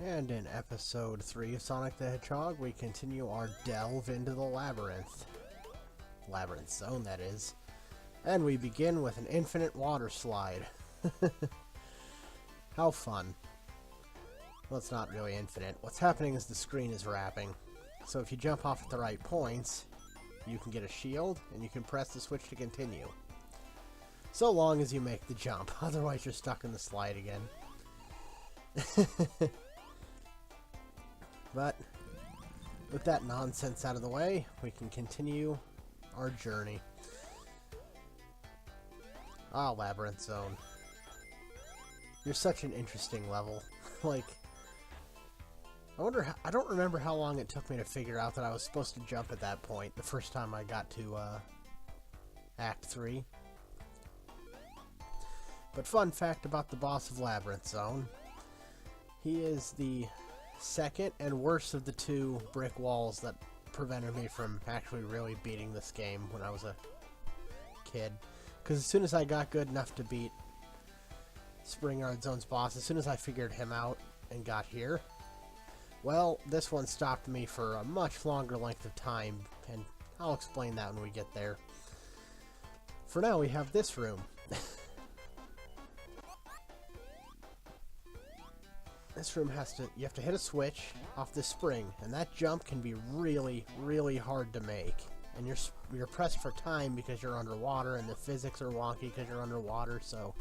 And in episode 3 of Sonic the Hedgehog, we continue our delve into the Labyrinth. Labyrinth Zone, that is. And we begin with an infinite water slide. How fun. Well, it's not really infinite. What's happening is the screen is wrapping. So if you jump off at the right points, you can get a shield, and you can press the switch to continue. So long as you make the jump, otherwise you're stuck in the slide again. But with that nonsense out of the way, we can continue our journey. Ah, Labyrinth Zone. You're such an interesting level. Like, I don't remember how long it took me to figure out that I was supposed to jump at that point the first time I got to Act 3. But fun fact about the boss of Labyrinth Zone. He is the second and worst of the two brick walls that prevented me from actually really beating this game when I was a kid. Because as soon as I got good enough to beat Springyard Zone's boss, as soon as I figured him out and got here, well, this one stopped me for a much longer length of time, and I'll explain that when we get there. For now, we have this room. This room you have to hit a switch off the spring, and that jump can be really, really hard to make. And you're pressed for time because you're underwater, and the physics are wonky because you're underwater, so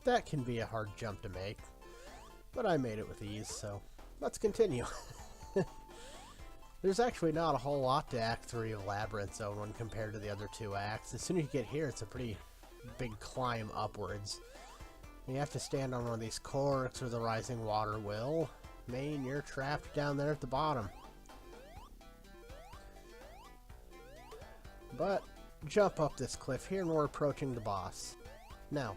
that can be a hard jump to make. But I made it with ease, so let's continue. There's actually not a whole lot to Act 3 of Labyrinth Zone when compared to the other two acts. As soon as you get here, it's a pretty big climb upwards. You have to stand on one of these corks or the rising water will. Man, you're trapped down there at the bottom. But jump up this cliff here and we're approaching the boss. Now,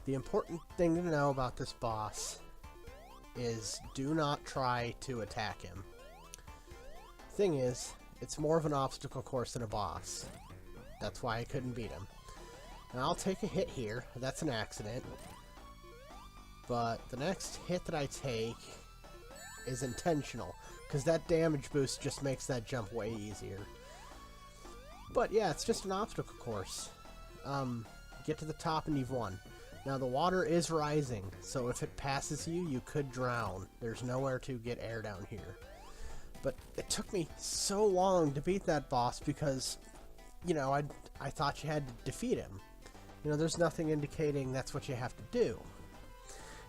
the important thing to know about this boss is do not try to attack him. Thing is, it's more of an obstacle course than a boss. That's why I couldn't beat him. And I'll take a hit here. That's an accident. But the next hit that I take is intentional, because that damage boost just makes that jump way easier. But yeah, it's just an obstacle course. Get to the top and you've won. Now the water is rising, so if it passes you, you could drown. There's nowhere to get air down here. But it took me so long to beat that boss because, you know, I thought you had to defeat him. You know, there's nothing indicating that's what you have to do.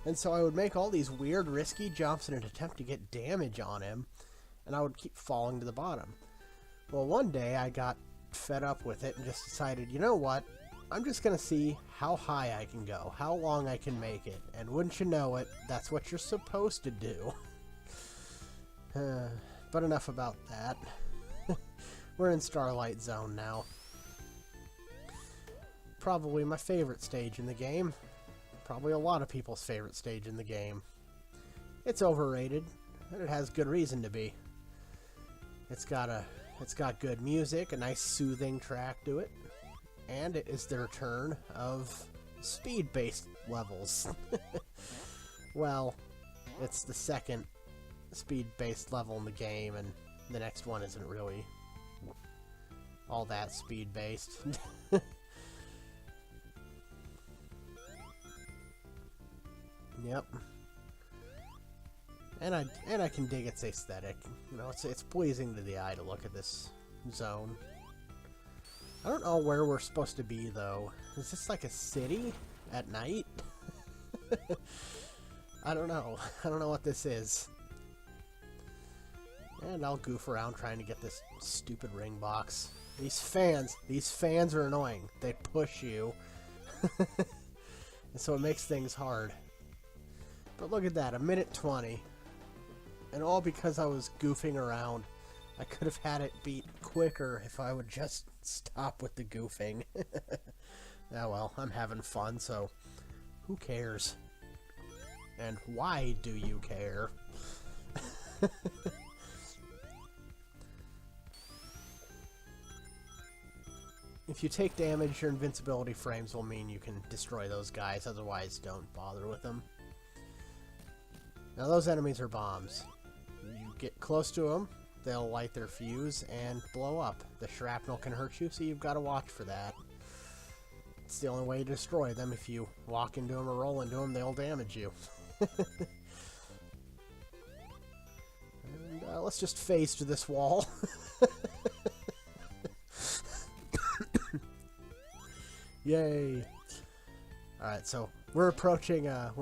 And so I would make all these weird, risky jumps in an attempt to get damage on him, and I would keep falling to the bottom. Well, one day I got fed up with it and just decided, you know what? I'm just going to see how high I can go, how long I can make it, and wouldn't you know it, that's what you're supposed to do. But enough about that. We're in Starlight Zone now. Probably my favorite stage in the game. Probably a lot of people's favorite stage in the game. It's overrated, and it has good reason to be. It's got good music, a nice soothing track to it, and it is the return of speed-based levels. Well, it's the second speed-based level in the game, and the next one isn't really all that speed-based. Yep. And I can dig its aesthetic. You know, it's pleasing to the eye to look at this zone. I don't know where we're supposed to be though. Is this like a city at night? I don't know. I don't know what this is. And I'll goof around trying to get this stupid ring box. These fans are annoying. They push you. And so it makes things hard. But look at that, a minute 20. And all because I was goofing around. I could have had it beat quicker if I would just stop with the goofing. Ah well, I'm having fun, so who cares? And why do you care? If you take damage, your invincibility frames will mean you can destroy those guys, otherwise don't bother with them. Now those enemies are bombs. You get close to them, they'll light their fuse and blow up. The shrapnel can hurt you, so you've got to watch for that. It's the only way to destroy them. If you walk into them or roll into them, they'll damage you. And let's just phase to this wall. Yay! All right, so we're approaching a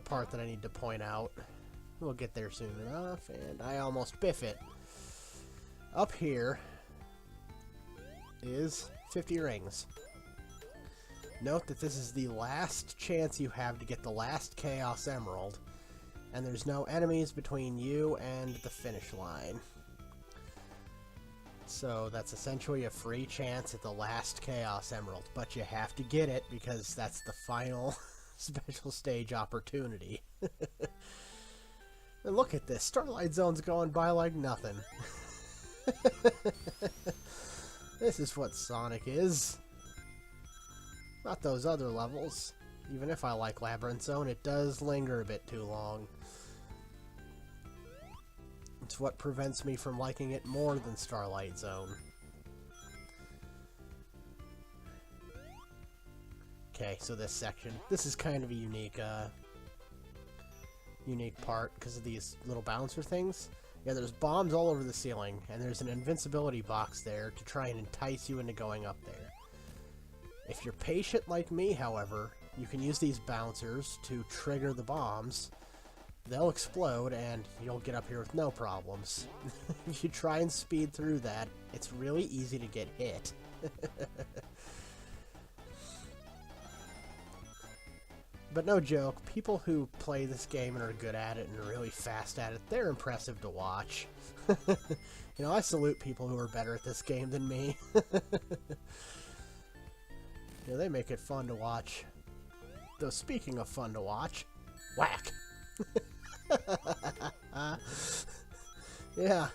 part that I need to point out. We'll get there soon enough, and I almost biff it. Up here is 50 rings. Note that this is the last chance you have to get the last Chaos Emerald, and there's no enemies between you and the finish line. So that's essentially a free chance at the last Chaos Emerald, but you have to get it because that's the final special stage opportunity. And look at this, Starlight Zone's going by like nothing. This is what Sonic is. Not those other levels. Even if I like Labyrinth Zone, it does linger a bit too long. It's what prevents me from liking it more than Starlight Zone. Okay, so this section. This is kind of a unique part because of these little bouncer things. Yeah, there's bombs all over the ceiling, and there's an invincibility box there to try and entice you into going up there. If you're patient like me, however, you can use these bouncers to trigger the bombs. They'll explode, and you'll get up here with no problems. If you try and speed through that, it's really easy to get hit. But no joke, people who play this game and are good at it and are really fast at it, they're impressive to watch. You know, I salute people who are better at this game than me. Yeah, they make it fun to watch. Though speaking of fun to watch, whack! Yeah,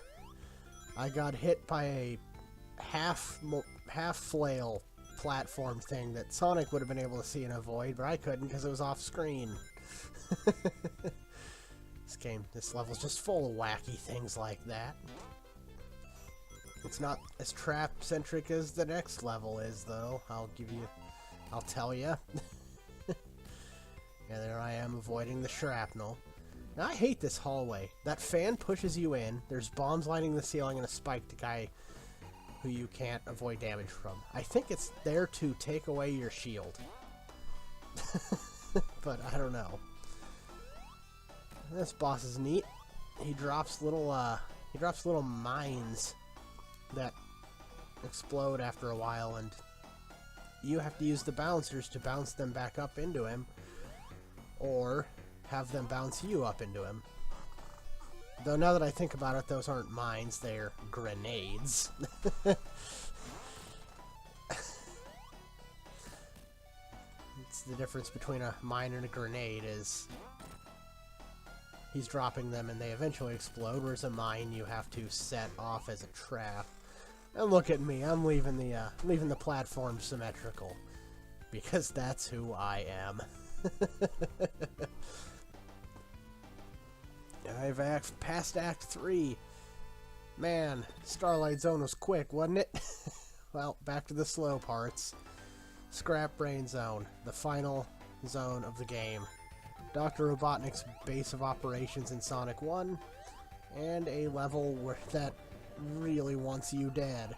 I got hit by a half flail platform thing that Sonic would have been able to see and avoid, but I couldn't because it was off screen. This level's just full of wacky things like that. It's not as trap-centric as the next level is, though. I'll tell you. Yeah, there I am avoiding the shrapnel. Now, I hate this hallway. That fan pushes you in, there's bombs lining the ceiling, and a spiked guy who you can't avoid damage from. I think it's there to take away your shield. But I don't know. This boss is neat. He drops little mines that explode after a while, and you have to use the bouncers to bounce them back up into him, or have them bounce you up into him. Though now that I think about it, those aren't mines, they're grenades. It's the difference between a mine and a grenade is he's dropping them and they eventually explode, whereas a mine you have to set off as a trap. And look at me, I'm leaving the platform symmetrical. Because that's who I am. I've passed Act 3. Man, Starlight Zone was quick, wasn't it? Well, back to the slow parts. Scrap Brain Zone, the final zone of the game. Dr. Robotnik's base of operations in Sonic 1, and a level that really wants you dead.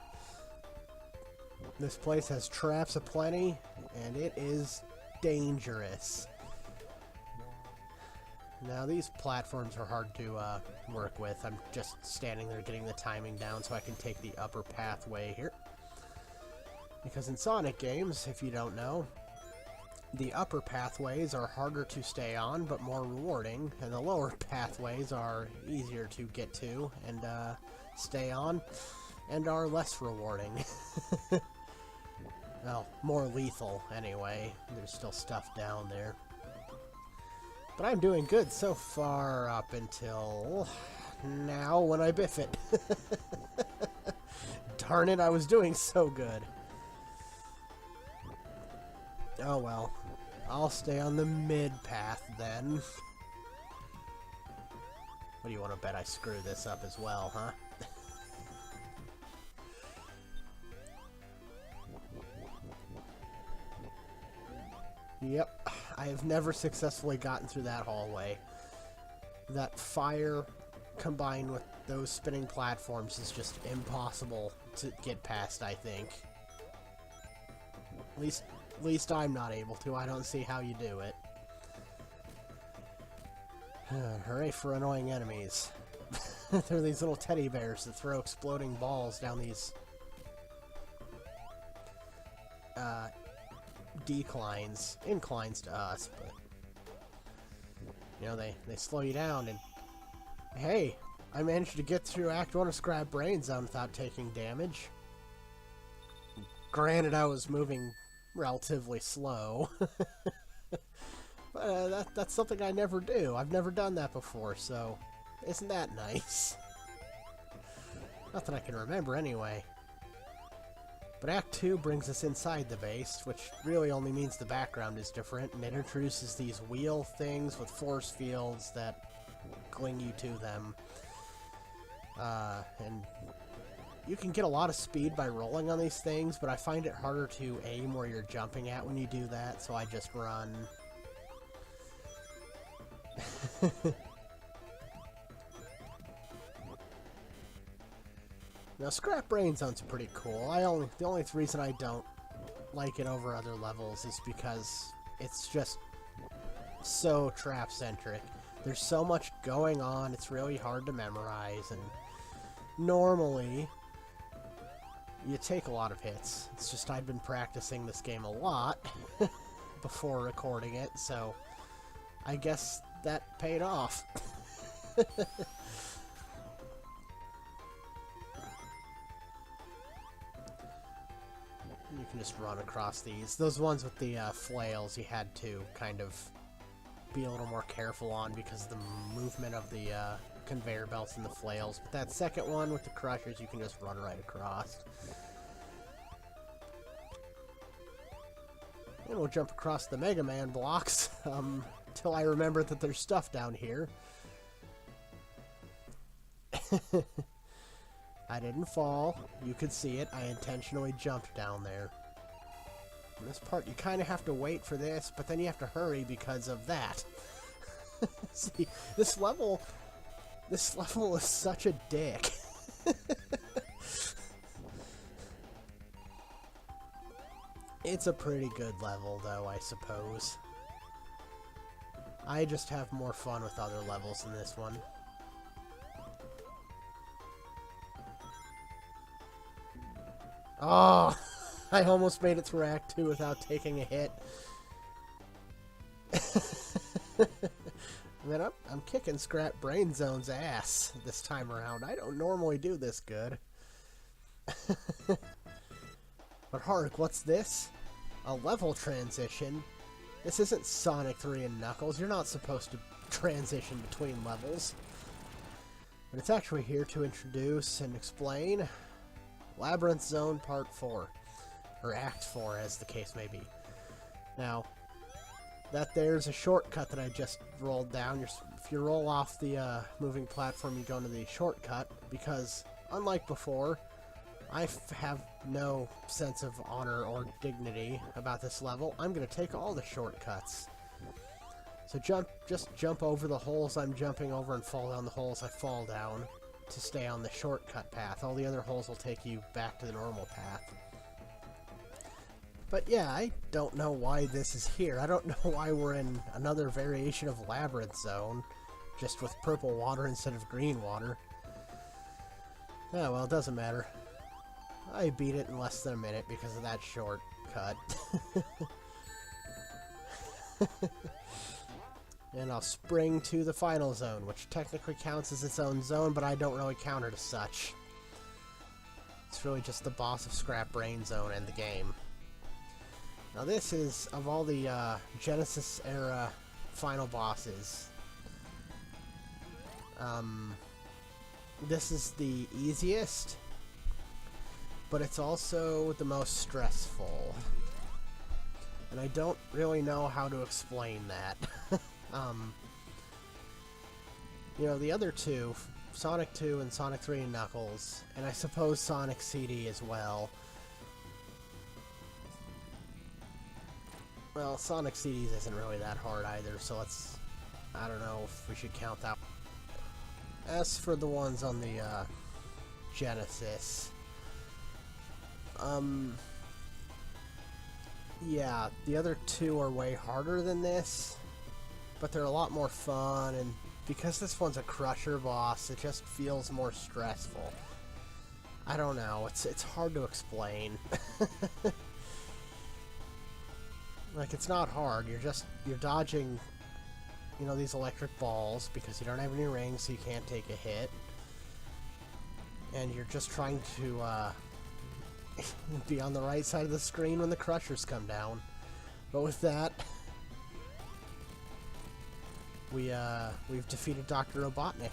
This place has traps aplenty, and it is dangerous. Now, these platforms are hard to work with. I'm just standing there getting the timing down so I can take the upper pathway here. Because in Sonic games, if you don't know, the upper pathways are harder to stay on, but more rewarding, and the lower pathways are easier to get to and stay on, and are less rewarding. Well, more lethal, anyway. There's still stuff down there. But I'm doing good so far up until now when I biff it. Darn it, I was doing so good. Oh well. I'll stay on the mid path then. What do you want to bet I screw this up as well, huh? Yep, I have never successfully gotten through that hallway. That fire combined with those spinning platforms is just impossible to get past, I think. At least I'm not able to. I don't see how you do it. Hooray for annoying enemies. They're these little teddy bears that throw exploding balls down these inclines to us, but you know, they slow you down. And hey, I managed to get through Act 1 of Labyrinth Zone without taking damage. Granted, I was moving relatively slow. But that's something I never do. I've never done that before, so isn't that nice? Not that I can remember anyway. But Act 2 brings us inside the base, which really only means the background is different, and it introduces these wheel things with force fields that cling you to them. And you can get a lot of speed by rolling on these things, but I find it harder to aim where you're jumping at when you do that, so I just run. Now, Labyrinth Zone's pretty cool. The only reason I don't like it over other levels is because it's just so trap-centric. There's so much going on, it's really hard to memorize, and normally you take a lot of hits. It's just I've been practicing this game a lot before recording it, so I guess that paid off. You can just run across these. Those ones with the flails you had to kind of be a little more careful on because of the movement of the conveyor belts and the flails. But that second one with the crushers, you can just run right across. And we'll jump across the Mega Man blocks until I remember that there's stuff down here. I didn't fall. You could see it. I intentionally jumped down there. In this part, you kind of have to wait for this, but then you have to hurry because of that. See, this level is such a dick. It's a pretty good level, though, I suppose. I just have more fun with other levels than this one. Oh, I almost made it through Act 2 without taking a hit. And then I'm kicking Labyrinth Zone's ass this time around. I don't normally do this good. But Hark, what's this? A level transition? This isn't Sonic 3 and Knuckles. You're not supposed to transition between levels. But it's actually here to introduce and explain Labyrinth Zone Part 4. Or Act 4, as the case may be. Now, that there's a shortcut that I just rolled down. If you roll off the moving platform, you go into the shortcut, because, unlike before, I have no sense of honor or dignity about this level. I'm going to take all the shortcuts. So just jump over the holes I'm jumping over and fall down the holes I fall down to stay on the shortcut path. All the other holes will take you back to the normal path. But yeah, I don't know why this is here. I don't know why we're in another variation of Labyrinth Zone, just with purple water instead of green water. Oh, well, it doesn't matter. I beat it in less than a minute because of that shortcut. And I'll spring to the final zone, which technically counts as its own zone, but I don't really count it as such. It's really just the boss of Labyrinth Zone and the game. Now this is, of all the Genesis-era final bosses, this is the easiest, but it's also the most stressful. And I don't really know how to explain that. You know, the other two, Sonic 2 and Sonic 3 and Knuckles, and I suppose Sonic CD as well. Well, Sonic CDs isn't really that hard either, so let's... I don't know if we should count that. As for the ones on the Genesis, yeah, the other two are way harder than this, but they're a lot more fun, and because this one's a crusher boss, it just feels more stressful. I don't know, it's hard to explain. Like, it's not hard, you're dodging, you know, these electric balls because you don't have any rings, so you can't take a hit. And you're just trying to be on the right side of the screen when the crushers come down. But with that, we've defeated Dr. Robotnik.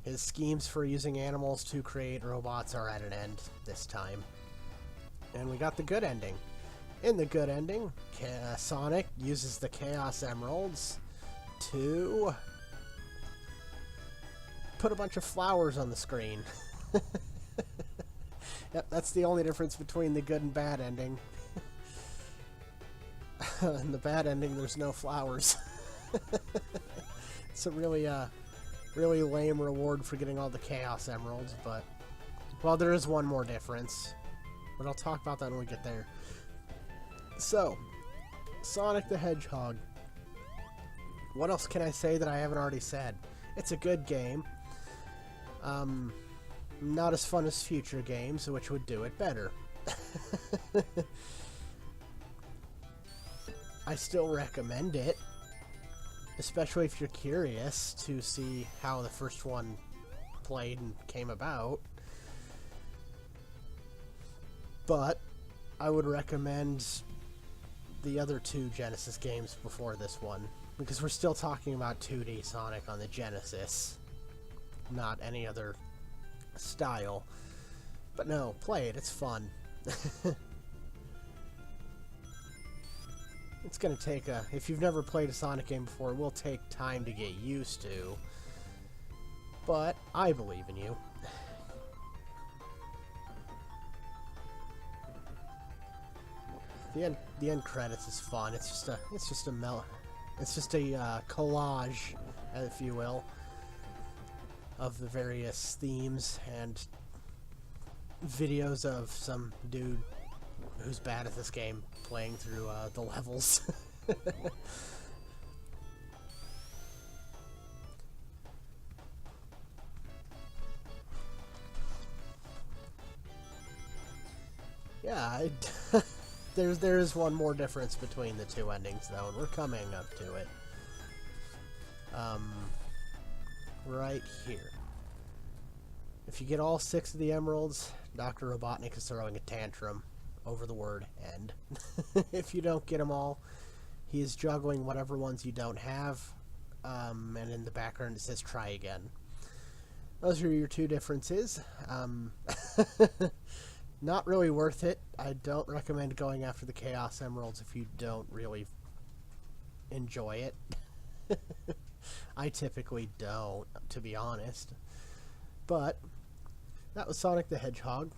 His schemes for using animals to create robots are at an end this time. And we got the good ending. In the good ending, Sonic uses the Chaos Emeralds to put a bunch of flowers on the screen. Yep, that's the only difference between the good and bad ending. In the bad ending, there's no flowers. It's a really lame reward for getting all the Chaos Emeralds, but... Well, there is one more difference. But I'll talk about that when we get there. So, Sonic the Hedgehog. What else can I say that I haven't already said? It's a good game. Not as fun as future games, which would do it better. I still recommend it, especially if you're curious to see how the first one played and came about. But I would recommend the other two Genesis games before this one, because we're still talking about 2D Sonic on the Genesis, not any other style. But no, play it, it's fun. It's gonna take if you've never played a Sonic game before, it will take time to get used to. But I believe in you. The end credits is fun. It's just a collage, if you will, of the various themes and videos of some dude who's bad at this game playing through the levels. Yeah, there is one more difference between the two endings, though, and we're coming up to it. Right here. If you get all 6 of the emeralds, Dr. Robotnik is throwing a tantrum over the word end. If you don't get them all, he is juggling whatever ones you don't have, and in the background it says try again. Those are your two differences. Not really worth it. I don't recommend going after the Chaos Emeralds if you don't really enjoy it. I typically don't, to be honest. But that was Sonic the Hedgehog.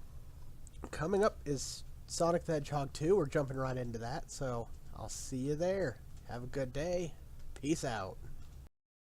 Coming up is Sonic the Hedgehog 2. We're jumping right into that, so I'll see you there. Have a good day. Peace out.